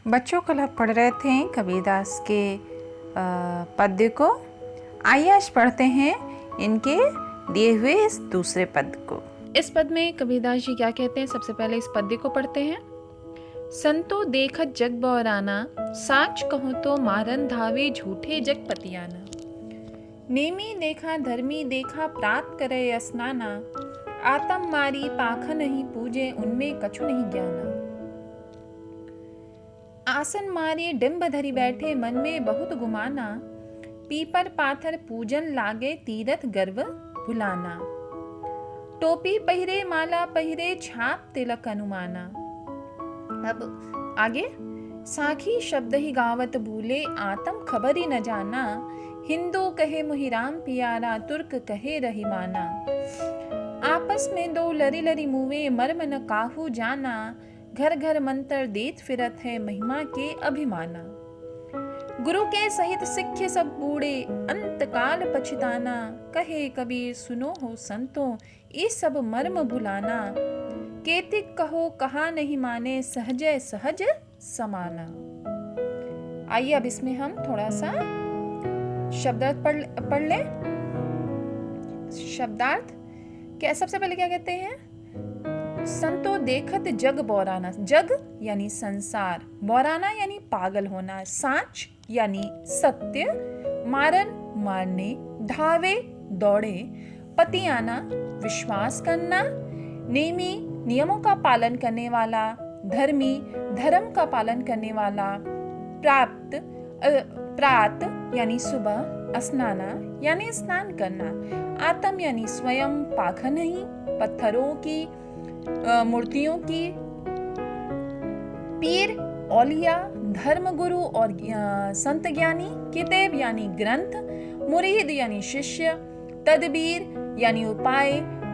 बच्चों कल हम पढ़ रहे थे कबीरदास के पद्य को। आइए आज पढ़ते हैं इनके दिए हुए इस दूसरे पद को। इस पद में कबीरदास जी क्या कहते हैं, सबसे पहले इस पद्य को पढ़ते हैं। संतो देखत जग बौराना, साच कहूँ तो मारन धावे झूठे जग पतियाना। नेमी देखा धर्मी देखा प्रात करे स्नाना, आतम मारी पाख नहीं पूजे उनमें कछु नहीं ज्ञाना। आसन मारे डिम्ब धरी बैठे मन में बहुत गुमाना, पीपर पाथर पूजन लागे तीरथ गर्व भुलाना। टोपी पहिरे माला पहिरे छाप तिलक अनुमाना। अब आगे, साखी शब्द ही गावत भूले आतम खबर ही न जाना, हिंदू कहे मुहि राम पियारा तुर्क कहे रहीमाना। आपस में दो लरी लरी मुवे मर्म न काहू जाना, घर घर मंत्र देत फिरत है महिमा के अभिमाना। गुरु के सहित सिक्खे सब बूढ़े अंत काल पछताना, कहे कबीर सुनो हो संतों ये सब मर्म भुलाना। केतिक कहो कहा नहीं माने सहजय सहज समाना। आइए अब इसमें हम थोड़ा सा शब्दार्थ पढ़ ले। शब्दार्थ क्या, सबसे पहले क्या कहते हैं? संतो देखत जग बौराना, जग यानी संसार, बौराना यानी पागल होना, साच यानी सत्य, मारन मारने, धावे दौड़े, पतियाना विश्वास करना, नेमी नियमों का पालन करने वाला, धर्मी धर्म का पालन करने वाला, प्रात यानी सुबह, स्नाना यानी स्नान करना, आत्म यानी स्वयं, पाख नहीं पत्थरों की मूर्तियों की, पीर औलिया धर्म गुरु और संत ज्ञानी, किताब यानी ग्रंथ, मुरीद यानी शिष्य, तदबीर यानी उपाय,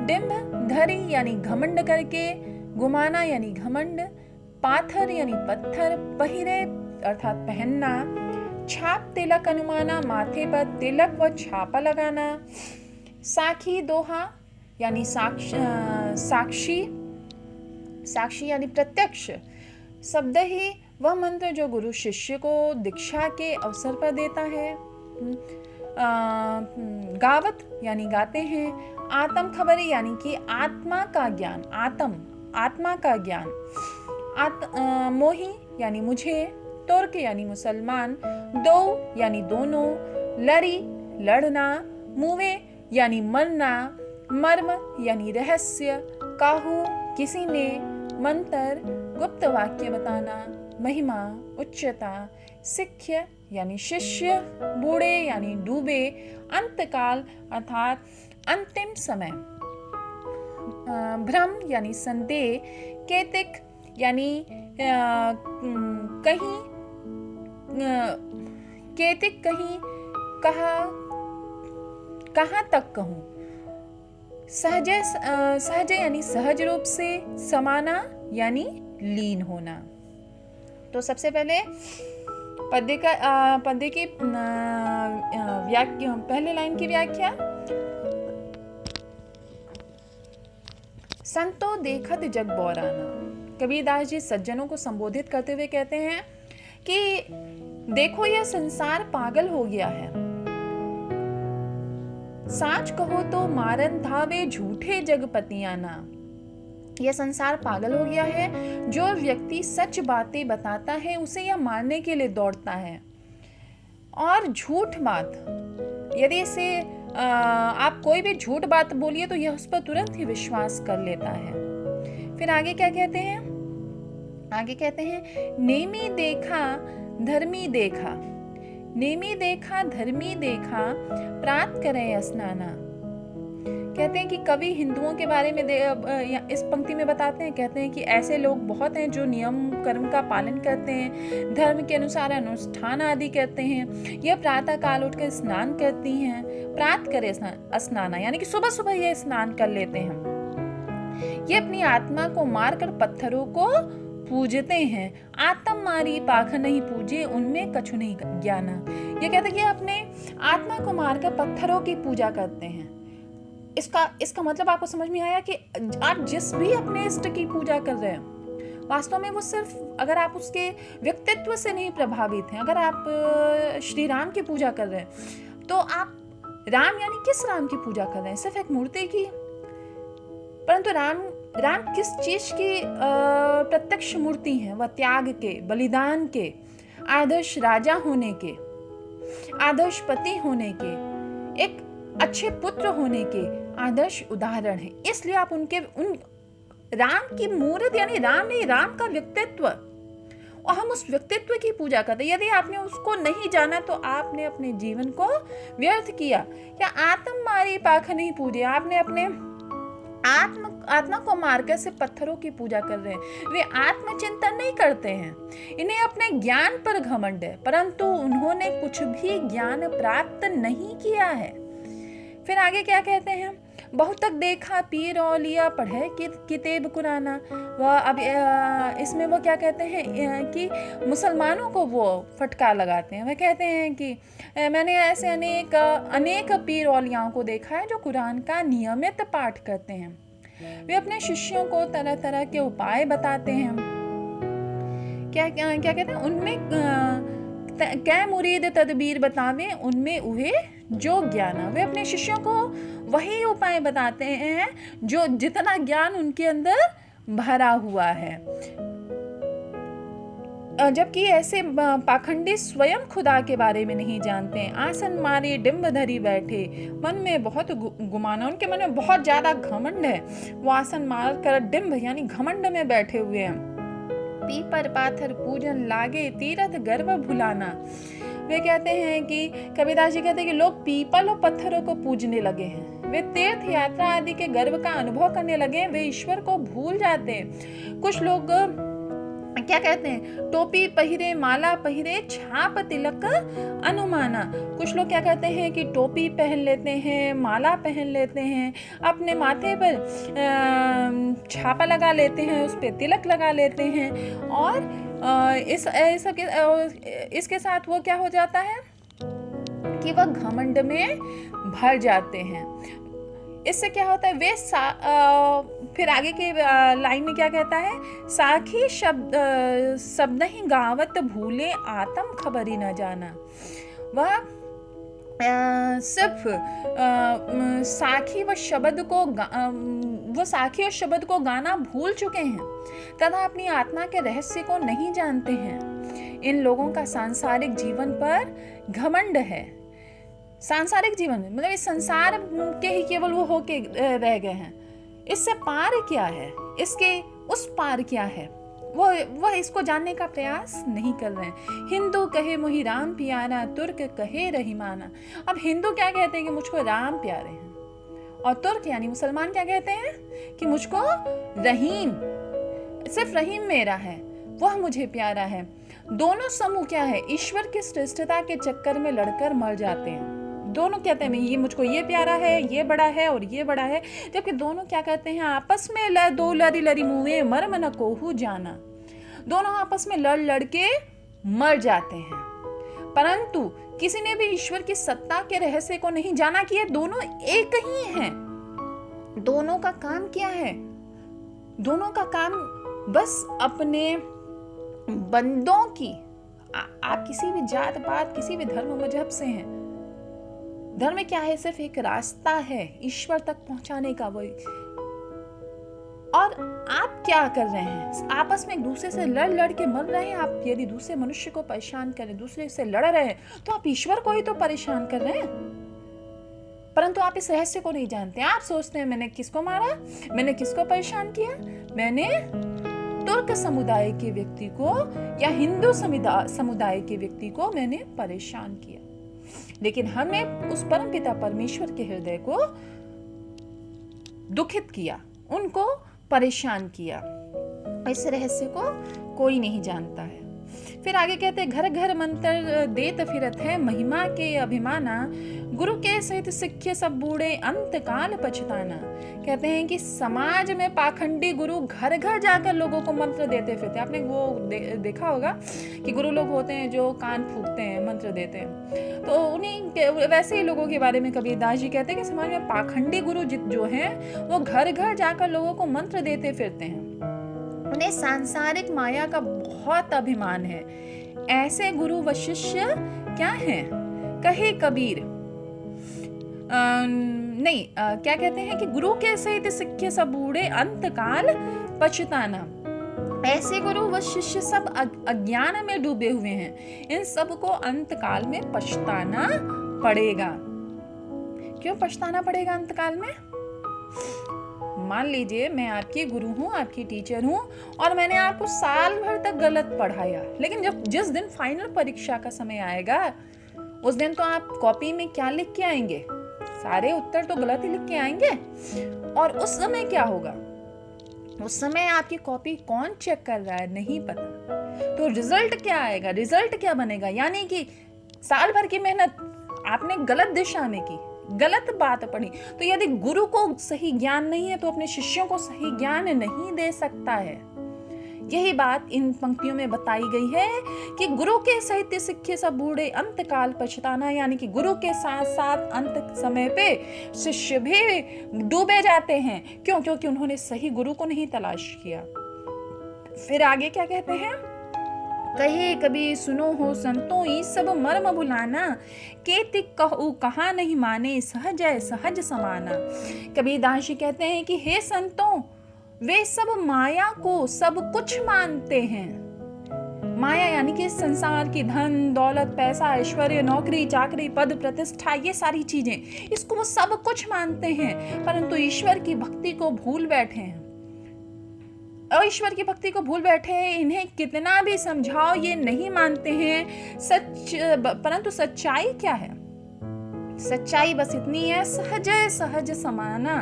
डिम्ब धरी यानी घमंड करके, गुमाना यानी घमंड, पाथर यानी पत्थर, पहिरे अर्थात पहनना, छाप तिलक अनुमाना माथे पर तिलक व छापा लगाना, साखी दोहा यानी साक्षी, साक्षी यानी प्रत्यक्ष, शब्द ही वह मंत्र जो गुरु शिष्य को दीक्षा के अवसर पर देता है, गावत यानी गाते हैं, आत्म खबरी यानी कि आत्मा का ज्ञान, आत्मा का ज्ञान, मोही यानी मुझे, तुर्क यानी मुसलमान, दो यानी दोनों, लड़ी लड़ना, मुवे यानी मरना, मर्म यानी रहस्य, काहू किसी ने, मंत्र गुप्त वाक्य बताना, महिमा उच्चता, सिक्ख्य यानी शिष्य, बूढ़े यानी डूबे, अंतकाल अर्थात अंतिम समय, भ्रम यानी संदेह, केतिक यानी कहीं, केतिक कहीं, कहाँ तक कहूँ, सहज यानी सहज रूप से, समाना यानी लीन होना। तो सबसे पहले पद्य की पहले लाइन की व्याख्या। संतो देखत जग बौराना, कबीरदास जी सज्जनों को संबोधित करते हुए कहते हैं कि देखो यह संसार पागल हो गया है। साच कहो तो मारन धावे झूठे जग पतियाना, यह संसार पागल हो गया है। जो व्यक्ति सच बातें बताता है उसे यह मारने के लिए दौड़ता है, और झूठ बात, यदि इसे आप कोई भी झूठ बात बोलिए तो यह उस पर तुरंत ही विश्वास कर लेता है। फिर आगे क्या कहते हैं? आगे कहते हैं, नेमी देखा धर्मी देखा, नेमी देखा धर्मी देखा, प्रात करे स्नाना। कहते हैं कि कवि हिंदुओं के बारे में इस पंक्ति में बताते हैं, कहते हैं कि ऐसे लोग बहुत हैं जो नियम कर्म का पालन करते हैं, धर्म के अनुसार अनुष्ठान आदि करते हैं। यह प्रातः काल उठकर स्नान करती हैं, प्रात करे स्नाना यानी कि सुबह सुबह ये स्नान कर लेते हैं। ये अपनी आत्मा को मारकर पत्थरों को पूजते हैं, आत्म मारी पाख नहीं पूजे उनमें कछु नहीं ज्ञाना। ये कहते हैं कि अपने आत्मा को मारकर पत्थरों की पूजा करते हैं। इसका मतलब आपको समझ में आया कि आप जिस भी अपने इष्ट की पूजा कर रहे हैं, वास्तव में वो सिर्फ, अगर आप उसके व्यक्तित्व से नहीं प्रभावित हैं, अगर आप श्री राम की पूजा कर रहे हैं तो आप राम यानी किस राम की पूजा कर रहे हैं? सिर्फ एक मूर्ति की? परंतु राम किस चीज की प्रत्यक्ष मूर्ति है? वह त्याग के, बलिदान के, आदर्श राजा होने के, आदर्श पति होने के, एक अच्छे पुत्र होने के आदर्श उदाहरण है। इसलिए आप उन राम की मूर्त यानी राम नहीं, राम का व्यक्तित्व, और हम उस व्यक्तित्व की पूजा करते हैं। यदि आपने उसको नहीं जाना तो आपने अपने जीवन को व्यर्थ किया। क्या आत्म मारी पाख नहीं पूजे? आपने अपने आत्मा को मारकर से पत्थरों की पूजा कर रहे हैं। वे आत्मचिंतन नहीं करते हैं, इन्हें अपने ज्ञान पर घमंड है, परंतु उन्होंने कुछ भी ज्ञान प्राप्त नहीं किया है। फिर आगे क्या कहते हैं? बहुत तक देखा पीर औलिया, पढ़े किताब कुराना। वह अब इसमें वो क्या कहते हैं कि मुसलमानों को वो फटकार लगाते हैं। वह कहते हैं कि मैंने ऐसे अनेक पीर औलियाओं को देखा है जो कुरान का नियमित पाठ करते हैं। वे अपने शिष्यों को तरह तरह के उपाय बताते हैं। क्या कहते हैं? उनमें कै मुरीद तदबीर बतावे, उनमें उहे जो ज्ञान। वे अपने शिष्यों को वही उपाय बताते हैं जो जितना ज्ञान उनके अंदर भरा हुआ है। जबकि ऐसे पाखंडी स्वयं खुदा के बारे में नहीं जानते हैं। आसन मारे डिम्ब धरी बैठे, मन में बहुत गुमाना, उनके मन में बहुत ज्यादा घमंड है। वो आसन मार कर डिम्ब यानी घमंड में बैठे हुए हैं। पीपर पाथर पूजन लागे, तीरथ गर्व भुलाना। वे कहते हैं कि कबीरदास जी कहते हैं कि लोग पीपल और पत्थरों को पूजने लगे हैं। वे तीर्थ यात्रा आदि के गर्व का अनुभव करने लगे हैं। वे ईश्वर को भूल जाते हैं। कुछ लोग क्या कहते हैं? टोपी पहिरे, माला पहिरे, छाप तिलक अनुमाना। कुछ लोग क्या कहते हैं कि टोपी पहन लेते हैं, माला पहन लेते हैं, अपने माथे पर छापा लगा लेते हैं, उस पर तिलक लगा लेते हैं, और इसके साथ वो क्या हो जाता है कि वह घमंड में भर जाते हैं। इससे क्या होता है? फिर आगे के लाइन में क्या कहता है? साखी शब्द ही गावत भूले, आत्म खबरी न जाना। वह सिर्फ साखी व शब्द को गाना भूल चुके हैं तथा अपनी आत्मा के रहस्य को नहीं जानते हैं। इन लोगों का सांसारिक जीवन पर घमंड है। सांसारिक जीवन मतलब इस संसार के ही केवल वो होके रह गए हैं। इससे पार क्या है, इसके उस पार क्या है, वह इसको जानने का प्रयास नहीं कर रहे हैं। हिंदू कहे मोहि राम प्यारा, तुर्क कहे रहीमाना। अब हिंदू क्या कहते हैं कि मुझको राम प्यारे हैं, और तुर्क यानी मुसलमान क्या कहते हैं कि मुझको रहीम, सिर्फ रहीम मेरा है, वह मुझे प्यारा है। दोनों समूह क्या है? ईश्वर की श्रेष्ठता के चक्कर में लड़कर मर जाते हैं। दोनों कहते हैं ये मुझको ये प्यारा है, ये बड़ा है और ये बड़ा है, जबकि दोनों क्या कहते हैं? आपस में दो लरी लरी मुँहे मर्म न कोहू जाना। दोनों आपस में लड़ के मर जाते हैं, परंतु किसी ने भी ईश्वर की सत्ता के रहस्य को नहीं जाना कि ये दोनों एक ही हैं। दोनों का काम क्या है? दोनों का काम बस अपने बंदों की, आप किसी भी जात पात, किसी भी धर्म मजहब से हैं, धर्म क्या है? सिर्फ एक रास्ता है ईश्वर तक पहुंचाने का। वही, और आप क्या कर रहे हैं? आपस में एक दूसरे से लड़ के मर रहे हैं। आप यदि दूसरे मनुष्य को परेशान करें, दूसरे से लड़ रहे हैं, तो आप ईश्वर को ही तो परेशान कर रहे हैं। परंतु आप इस रहस्य को नहीं जानते। आप सोचते हैं मैंने किसको मारा, मैंने किसको परेशान किया, मैंने तुर्क समुदाय के व्यक्ति को या हिंदू समुदाय के व्यक्ति को मैंने परेशान किया। लेकिन हमने उस परमपिता परमेश्वर के हृदय को दुखित किया, उनको परेशान किया। इस रहस्य को कोई नहीं जानता है। फिर आगे कहते हैं, घर घर मंत्र देत फिरत है, महिमा के अभिमाना, गुरु के सहित सिक्खे सब बूढ़े, अंत काल पछताना। कहते हैं कि समाज में पाखंडी गुरु घर घर जाकर लोगों को मंत्र देते फिरते। आपने वो देखा होगा कि गुरु लोग होते हैं जो कान फूंकते हैं, मंत्र देते हैं। तो उन्हीं वैसे ही लोगों के बारे में कबीरदास जी कहते हैं कि समाज में पाखंडी गुरु जो हैं वो घर घर जाकर लोगों को मंत्र देते फिरते हैं। उन्हें सांसारिक माया का बहुत अभिमान है। ऐसे गुरु व शिष्य क्या हैं? कहे कबीर, क्या कहते हैं कि गुरु के सहित सिक्खे सब बूढ़े अंतकाल पछताना। ऐसे गुरु व शिष्य सब अज्ञान में डूबे हुए हैं, इन सब को अंतकाल में पछताना पड़ेगा। क्यों पछताना पड़ेगा अंतकाल में? मान लीजिए मैं आपकी गुरु हूँ, आपकी टीचर हूँ, और मैंने आपको साल भर तक गलत पढ़ाया, लेकिन जिस दिन फाइनल परीक्षा का समय आएगा उस दिन तो आप कॉपी में क्या लिख के आएंगे? सारे उत्तर तो गलत ही लिख के आएंगे। और उस समय क्या होगा? उस समय आपकी कॉपी कौन चेक कर रहा है नहीं पता। तो रिजल्ट क्या आएगा? रिजल्ट क्या बनेगा? यानी कि साल भर की मेहनत आपने गलत दिशा में की, गलत बात पढ़ी। तो यदि गुरु को सही ज्ञान नहीं है तो अपने शिष्यों को सही ज्ञान नहीं दे सकता है। यही बात इन पंक्तियों में बताई गई है कि गुरु के साहित्य सिक्खे सब बूढ़े अंतकाल पछताना, यानी कि गुरु के साथ साथ अंत समय पे शिष्य भी डूबे जाते हैं। क्यों? क्योंकि उन्होंने सही गुरु को नहीं तलाश किया। फिर आगे क्या कहते हैं? कहे कभी सुनो हो संतों ई सब मर्म भुलाना, केतिक कहू कहा नहीं माने सहज है सहज समाना। कबीरदास जी कहते हैं कि हे संतों, वे सब माया को सब कुछ मानते हैं। माया यानी कि संसार की धन दौलत, पैसा, ऐश्वर्य, नौकरी चाकरी, पद प्रतिष्ठा, ये सारी चीजें, इसको वो सब कुछ मानते हैं, परंतु ईश्वर की भक्ति को भूल बैठे हैं। ईश्वर की भक्ति को भूल बैठे हैं। इन्हें कितना भी समझाओ ये नहीं मानते हैं। परंतु सच्चाई क्या है? सच्चाई बस इतनी है, सहज है सहज समाना,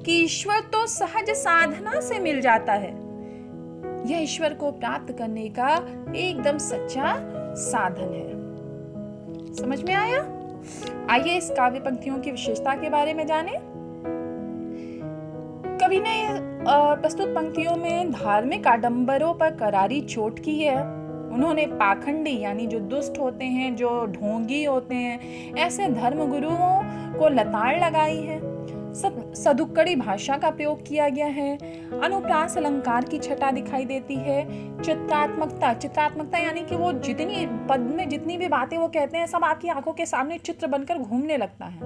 कि ईश्वर तो सहज साधना से मिल जाता है। यह ईश्वर को प्राप्त करने का एकदम सच्चा साधन है। समझ में आया? आइए इस काव्य पंक्तियों की विशेषता के बारे में जानें। कवि ने प्रस्तुत पंक्तियों में धार्मिक आडंबरों पर करारी चोट की है। उन्होंने पाखंडी यानी जो दुष्ट होते हैं, जो ढोंगी होते हैं, ऐसे धर्म गुरुओं को लताड़ लगाई है। सदुक्कड़ी भाषा का प्रयोग किया गया है। अनुप्रास अलंकार की छटा दिखाई देती है। चित्रात्मकता यानी कि वो जितनी पद में जितनी भी बातें वो कहते हैं सब आपकी आंखों के सामने चित्र बनकर घूमने लगता है।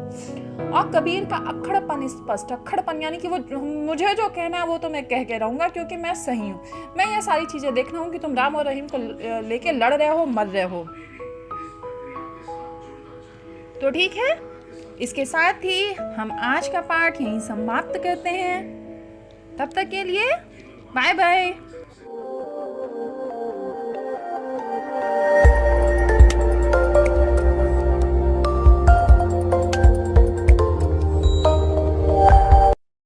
और कबीर का अक्खड़पन स्पष्ट, अक्खड़पन यानी कि वो मुझे जो कहना है वो तो मैं कह के रहूंगा क्योंकि मैं सही हूँ। मैं ये सारी चीजें देख रहा हूँ कि तुम राम और रहीम को लेके लड़ रहे हो, मर रहे हो। तो ठीक है, इसके साथ ही हम आज का पाठ यहीं समाप्त करते हैं। तब तक के लिए बाय बाय।